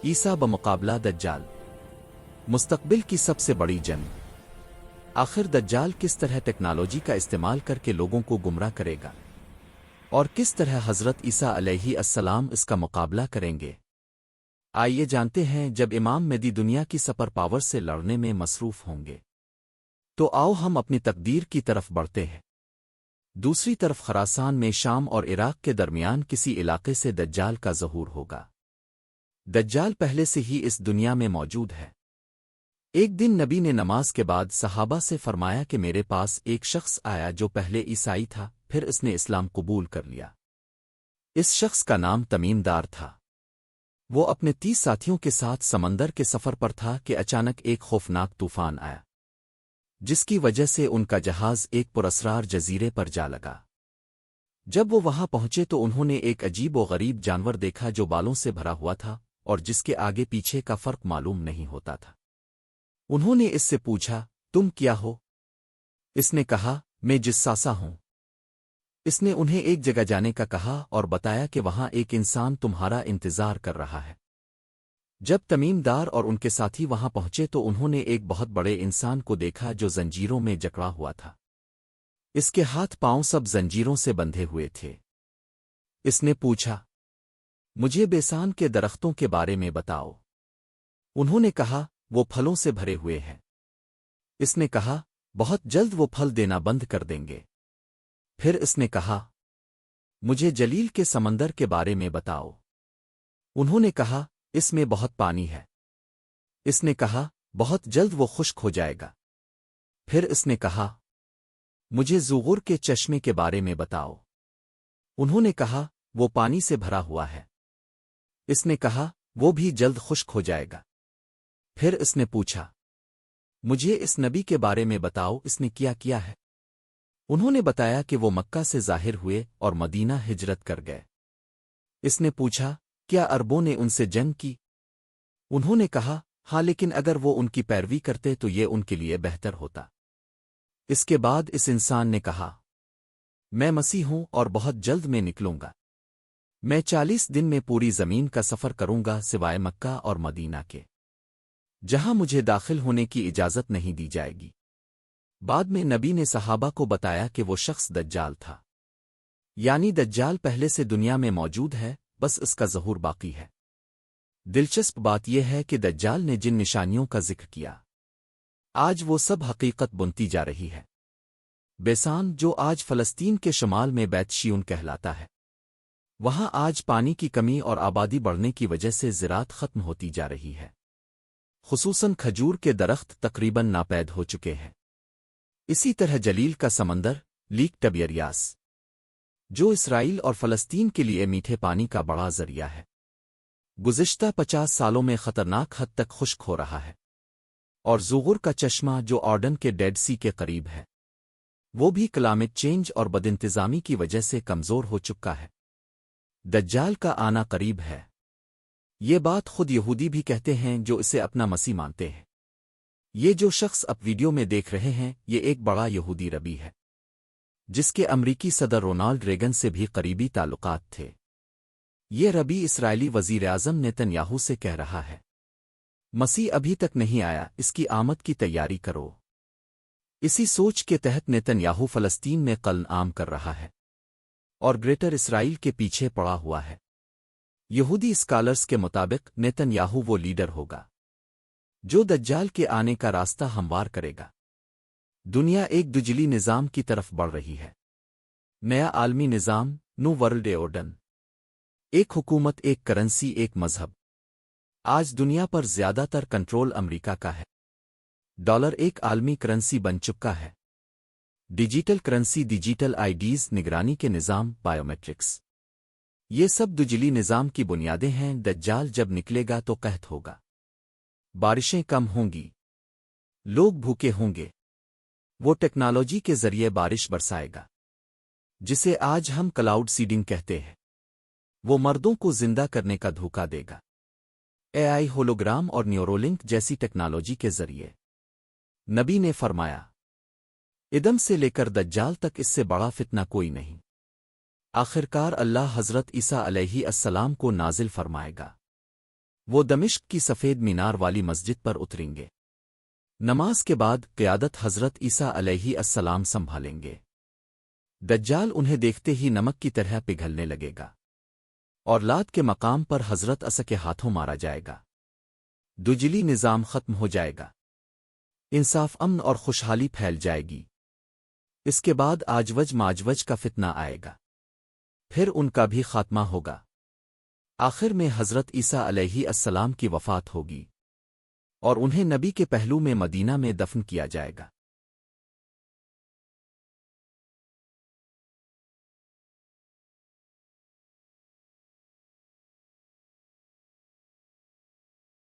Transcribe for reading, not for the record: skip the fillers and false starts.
عیسیٰ بمقابلہ دجال، مستقبل کی سب سے بڑی جنگ۔ آخر دجال کس طرح ٹیکنالوجی کا استعمال کر کے لوگوں کو گمراہ کرے گا اور کس طرح حضرت عیسیٰ علیہ السلام اس کا مقابلہ کریں گے؟ آئیے جانتے ہیں جب امام مہدی دنیا کی سپر پاور سے لڑنے میں مصروف ہوں گے تو آؤ ہم اپنی تقدیر کی طرف بڑھتے ہیں۔ دوسری طرف خراسان میں شام اور عراق کے درمیان کسی علاقے سے دجال کا ظہور ہوگا۔ دجال پہلے سے ہی اس دنیا میں موجود ہے۔ ایک دن نبی نے نماز کے بعد صحابہ سے فرمایا کہ میرے پاس ایک شخص آیا جو پہلے عیسائی تھا، پھر اس نے اسلام قبول کر لیا۔ اس شخص کا نام تمیم دار تھا۔ وہ اپنے 30 ساتھیوں کے ساتھ سمندر کے سفر پر تھا کہ اچانک ایک خوفناک طوفان آیا، جس کی وجہ سے ان کا جہاز ایک پراسرار جزیرے پر جا لگا۔ جب وہ وہاں پہنچے تو انہوں نے ایک عجیب و غریب جانور دیکھا جو بالوں سے بھرا ہوا تھا اور جس کے آگے پیچھے کا فرق معلوم نہیں ہوتا تھا۔ انہوں نے اس سے پوچھا، تم کیا ہو؟ اس نے کہا، میں جساسا ہوں۔ اس نے انہیں ایک جگہ جانے کا کہا اور بتایا کہ وہاں ایک انسان تمہارا انتظار کر رہا ہے۔ جب تمیم دار اور ان کے ساتھی وہاں پہنچے تو انہوں نے ایک بہت بڑے انسان کو دیکھا جو زنجیروں میں جکڑا ہوا تھا۔ اس کے ہاتھ پاؤں سب زنجیروں سے بندھے ہوئے تھے۔ اس نے پوچھا، مجھے بیسان کے درختوں کے بارے میں بتاؤ۔ انہوں نے کہا، وہ پھلوں سے بھرے ہوئے ہیں۔ اس نے کہا، بہت جلد وہ پھل دینا بند کر دیں گے۔ پھر اس نے کہا، مجھے جلیل کے سمندر کے بارے میں بتاؤ۔ انہوں نے کہا، اس میں بہت پانی ہے۔ اس نے کہا، بہت جلد وہ خشک ہو جائے گا۔ پھر اس نے کہا، مجھے زغور کے چشمے کے بارے میں بتاؤ۔ انہوں نے کہا، وہ پانی سے بھرا ہوا ہے۔ اس نے کہا، وہ بھی جلد خشک ہو جائے گا۔ پھر اس نے پوچھا، مجھے اس نبی کے بارے میں بتاؤ، اس نے کیا ہے؟ انہوں نے بتایا کہ وہ مکہ سے ظاہر ہوئے اور مدینہ ہجرت کر گئے۔ اس نے پوچھا، کیا عربوں نے ان سے جنگ کی؟ انہوں نے کہا، ہاں، لیکن اگر وہ ان کی پیروی کرتے تو یہ ان کے لیے بہتر ہوتا۔ اس کے بعد اس انسان نے کہا، میں مسیح ہوں اور بہت جلد میں نکلوں گا۔ میں 40 دن میں پوری زمین کا سفر کروں گا سوائے مکہ اور مدینہ کے، جہاں مجھے داخل ہونے کی اجازت نہیں دی جائے گی۔ بعد میں نبی نے صحابہ کو بتایا کہ وہ شخص دجال تھا، یعنی دجال پہلے سے دنیا میں موجود ہے، بس اس کا ظہور باقی ہے۔ دلچسپ بات یہ ہے کہ دجال نے جن نشانیوں کا ذکر کیا، آج وہ سب حقیقت بنتی جا رہی ہے۔ بیسان، جو آج فلسطین کے شمال میں بیت شیون کہلاتا ہے، وہاں آج پانی کی کمی اور آبادی بڑھنے کی وجہ سے زراعت ختم ہوتی جا رہی ہے۔ خصوصاً کھجور کے درخت تقریباً ناپید ہو چکے ہیں۔ اسی طرح جلیل کا سمندر، لیک ٹبیریاس، جو اسرائیل اور فلسطین کے لیے میٹھے پانی کا بڑا ذریعہ ہے، گزشتہ 50 سالوں میں خطرناک حد تک خشک ہو رہا ہے۔ اور زغور کا چشمہ جو آرڈن کے ڈیڈ سی کے قریب ہے، وہ بھی کلائمیٹ چینج اور بدانتظامی کی وجہ سے کمزور ہو چکا ہے۔ دجال کا آنا قریب ہے، یہ بات خود یہودی بھی کہتے ہیں جو اسے اپنا مسیح مانتے ہیں۔ یہ جو شخص اب ویڈیو میں دیکھ رہے ہیں، یہ ایک بڑا یہودی ربی ہے، جس کے امریکی صدر رونالڈ ریگن سے بھی قریبی تعلقات تھے۔ یہ ربی اسرائیلی وزیر اعظم نیتن یاہو سے کہہ رہا ہے، مسیح ابھی تک نہیں آیا، اس کی آمد کی تیاری کرو۔ اسی سوچ کے تحت نیتن یاہو فلسطین میں قلن عام کر رہا ہے اور گریٹر اسرائیل کے پیچھے پڑا ہوا ہے۔ یہودی اسکالرز کے مطابق نیتن یاہو وہ لیڈر ہوگا جو دجال کے آنے کا راستہ ہموار کرے گا۔ دنیا ایک دجلی نظام کی طرف بڑھ رہی ہے۔ نیا عالمی نظام، نو ورلڈ آرڈر، ایک حکومت، ایک کرنسی، ایک مذہب۔ آج دنیا پر زیادہ تر کنٹرول امریکہ کا ہے۔ ڈالر ایک عالمی کرنسی بن چکا ہے۔ ڈیجیٹل کرنسی، ڈیجیٹل آئی ڈیز، نگرانی کے نظام، بائیومیٹرکس، یہ سب دجلی نظام کی بنیادیں ہیں۔ دجال جب نکلے گا تو قحط ہوگا، بارشیں کم ہوں گی، لوگ بھوکے ہوں گے۔ وہ ٹیکنالوجی کے ذریعے بارش برسائے گا، جسے آج ہم کلاؤڈ سیڈنگ کہتے ہیں۔ وہ مردوں کو زندہ کرنے کا دھوکہ دے گا، اے آئی، ہولوگرام اور نیورولنک جیسی ٹیکنالوجی کے ذریعے۔ نبی نے فرمایا، ادم سے لے کر دجال تک اس سے بڑا فتنہ کوئی نہیں۔ آخرکار اللہ حضرت عیسیٰ علیہ السلام کو نازل فرمائے گا۔ وہ دمشق کی سفید مینار والی مسجد پر اتریں گے۔ نماز کے بعد قیادت حضرت عیسیٰ علیہ السلام سنبھالیں گے۔ دجال انہیں دیکھتے ہی نمک کی طرح پگھلنے لگے گا، اور لات کے مقام پر حضرت عیسیٰ کے ہاتھوں مارا جائے گا۔ دجلی نظام ختم ہو جائے گا، انصاف، امن اور خوشحالی پھیل جائے گی۔ اس کے بعد آجوج ماجوج کا فتنہ آئے گا، پھر ان کا بھی خاتمہ ہوگا۔ آخر میں حضرت عیسیٰ علیہ السلام کی وفات ہوگی، اور انہیں نبی کے پہلو میں مدینہ میں دفن کیا جائے گا۔